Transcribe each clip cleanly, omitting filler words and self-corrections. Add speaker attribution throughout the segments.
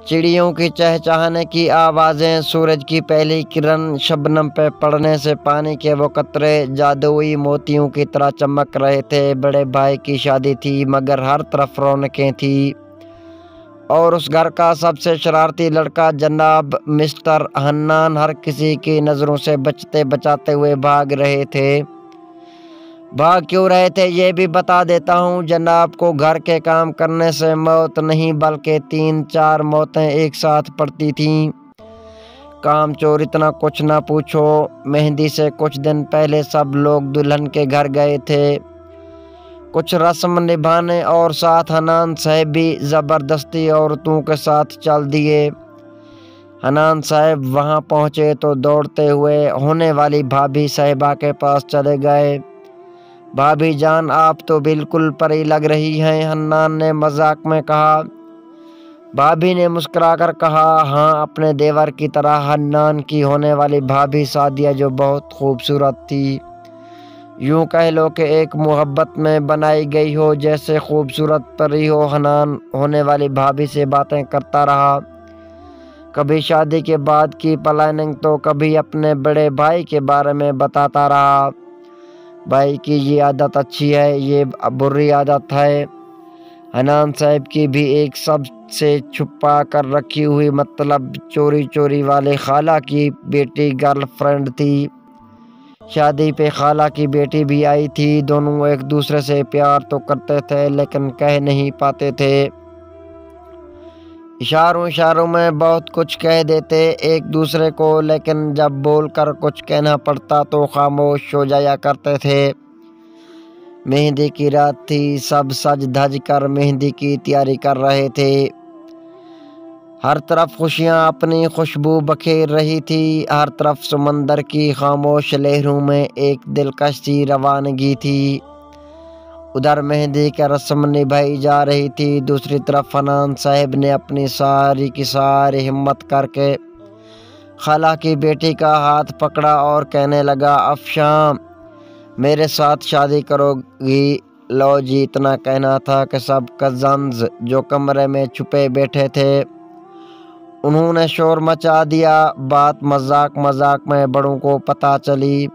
Speaker 1: चिड़ियों की चहचहाने की आवाज़ें, सूरज की पहली किरण शबनम पे पड़ने से पानी के वो कतरे जादुई मोतियों की तरह चमक रहे थे। बड़े भाई की शादी थी मगर हर तरफ रौनकें थी और उस घर का सबसे शरारती लड़का जनाब मिस्टर हन्नान हर किसी की नज़रों से बचते बचाते हुए भाग रहे थे। भाग क्यों रहे थे ये भी बता देता हूँ। जनाब को घर के काम करने से मौत नहीं बल्कि 3-4 मौतें एक साथ पड़ती थीं। काम चोर इतना कुछ ना पूछो। मेहंदी से कुछ दिन पहले सब लोग दुल्हन के घर गए थे कुछ रस्म निभाने और साथ हनान साहब भी ज़बरदस्ती औरतों के साथ चल दिए। हनान साहब वहाँ पहुँचे तो दौड़ते हुए होने वाली भाभी साहिबा के पास चले गए। भाभी जान आप तो बिल्कुल परी लग रही हैं, हन्नान ने मजाक में कहा। भाभी ने मुस्कुराकर कहा, हाँ अपने देवर की तरह। हन्नान की होने वाली भाभी सादिया जो बहुत खूबसूरत थी, यूं कह लो कि एक मोहब्बत में बनाई गई हो जैसे खूबसूरत परी हो। हनान होने वाली भाभी से बातें करता रहा, कभी शादी के बाद की प्लानिंग तो कभी अपने बड़े भाई के बारे में बताता रहा। भाई की ये आदत अच्छी है, ये बुरी आदत है। हनान साहब की भी एक सबसे छुपा कर रखी हुई मतलब चोरी चोरी वाले खाला की बेटी गर्लफ्रेंड थी। शादी पे खाला की बेटी भी आई थी। दोनों एक दूसरे से प्यार तो करते थे लेकिन कह नहीं पाते थे। इशारों इशारों में बहुत कुछ कह देते एक दूसरे को, लेकिन जब बोलकर कुछ कहना पड़ता तो खामोश हो जाया करते थे। मेहंदी की रात थी, सब सज धज कर मेहंदी की तैयारी कर रहे थे। हर तरफ खुशियाँ अपनी खुशबू बखेर रही थी। हर तरफ समंदर की खामोश लहरों में एक दिलकश सी रवानगी थी। उधर मेहंदी की रस्म निभाई जा रही थी, दूसरी तरफ हनान साहब ने अपनी सारी की सारी हिम्मत करके खाला की बेटी का हाथ पकड़ा और कहने लगा, अब शाम मेरे साथ शादी करोगी। लो जी, इतना कहना था कि सब कज़न्स जो कमरे में छुपे बैठे थे उन्होंने शोर मचा दिया। बात मजाक मजाक में बड़ों को पता चली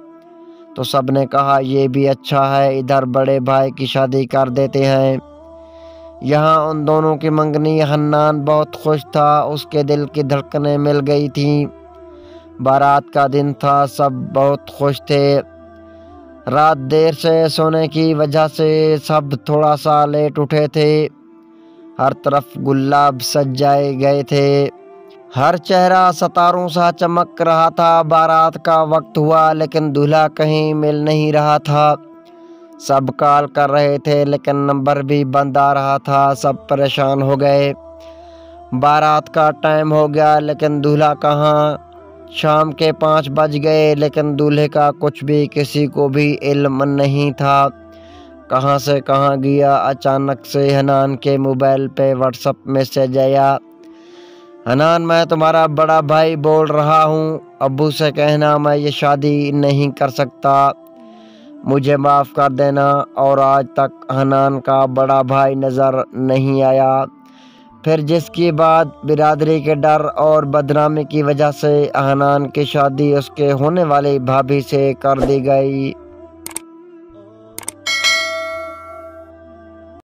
Speaker 1: तो सब ने कहा ये भी अच्छा है, इधर बड़े भाई की शादी कर देते हैं। यहाँ उन दोनों की मंगनी। हन्नान बहुत खुश था, उसके दिल की धड़कनें मिल गई थीं। बारात का दिन था, सब बहुत खुश थे। रात देर से सोने की वजह से सब थोड़ा सा लेट उठे थे। हर तरफ गुलाब सजाए गए थे, हर चेहरा सितारों सा चमक रहा था। बारात का वक्त हुआ लेकिन दूल्हा कहीं मिल नहीं रहा था। सब कॉल कर रहे थे लेकिन नंबर भी बंद आ रहा था। सब परेशान हो गए। बारात का टाइम हो गया लेकिन दूल्हा कहाँ। शाम के 5 बज गए लेकिन दूल्हे का कुछ भी किसी को भी इल्म नहीं था। कहाँ से कहाँ गया। अचानक से हनान के मोबाइल पे व्हाट्सएप मैसेज आया, हनान मैं तुम्हारा बड़ा भाई बोल रहा हूँ, अब्बू से कहना मैं ये शादी नहीं कर सकता, मुझे माफ़ कर देना। और आज तक हनान का बड़ा भाई नज़र नहीं आया। फिर जिसकी बात बिरादरी के डर और बदनामी की वजह से हनान की शादी उसके होने वाली भाभी से कर दी गई।